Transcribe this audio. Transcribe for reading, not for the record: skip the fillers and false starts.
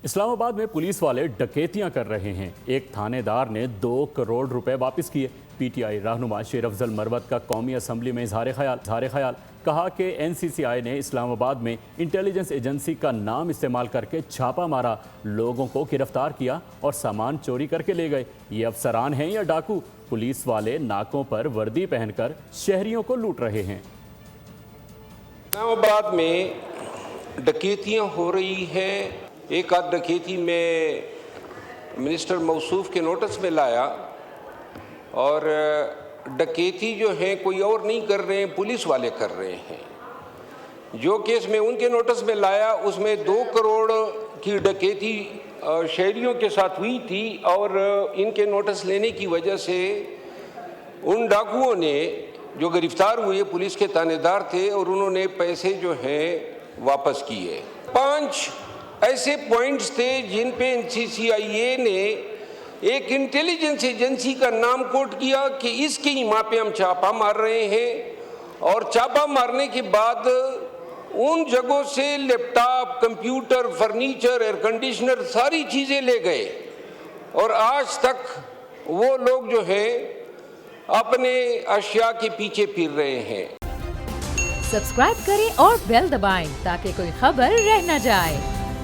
اسلام آباد میں پولیس والے ڈکیتیاں کر رہے ہیں۔ ایک تھانے دار نے 2 کروڑ روپے واپس کیے۔ پی ٹی آئی رہنما شیر افضل مروت کا قومی اسمبلی میں اظہار خیال کہا کہ این سی سی آئی نے اسلام آباد میں انٹیلیجنس ایجنسی کا نام استعمال کر کے چھاپا مارا، لوگوں کو گرفتار کیا اور سامان چوری کر کے لے گئے۔ یہ افسران ہیں یا ڈاکو؟ پولیس والے ناکوں پر وردی پہن کر شہریوں کو لوٹ رہے ہیں۔ اسلام آباد میں ڈکیتیاں ہو رہی ہیں۔ ایک آدھ ڈکیتی میں منسٹر موصوف کے نوٹس میں لایا، اور ڈکیتی جو ہے کوئی اور نہیں کر رہے ہیں، پولیس والے کر رہے ہیں۔ جو کیس میں ان کے نوٹس میں لایا اس میں 2 کروڑ کی ڈکیتی شہریوں کے ساتھ ہوئی تھی، اور ان کے نوٹس لینے کی وجہ سے ان ڈاکوؤں نے جو گرفتار ہوئے پولیس کے تانے دار تھے، اور انہوں نے پیسے جو ہیں واپس کیے۔ 5 ایسے پوائنٹس تھے جن پہ این سی سی آئی اے نے ایک انٹیلیجنس ایجنسی کا نام کوٹ کیا کہ اس کی ماں پہ ہم چھاپا مار رہے ہیں، اور چھاپا مارنے کے بعد ان جگہوں سے laptop, computer, furniture, air conditioner ساری چیزیں لے گئے، اور آج تک وہ لوگ جو ہیں اپنے اشیاء کے پیچھے پھر رہے ہیں۔ سبسکرائب کریں اور بیل دبائیں تاکہ کوئی خبر رہ نہ جائے۔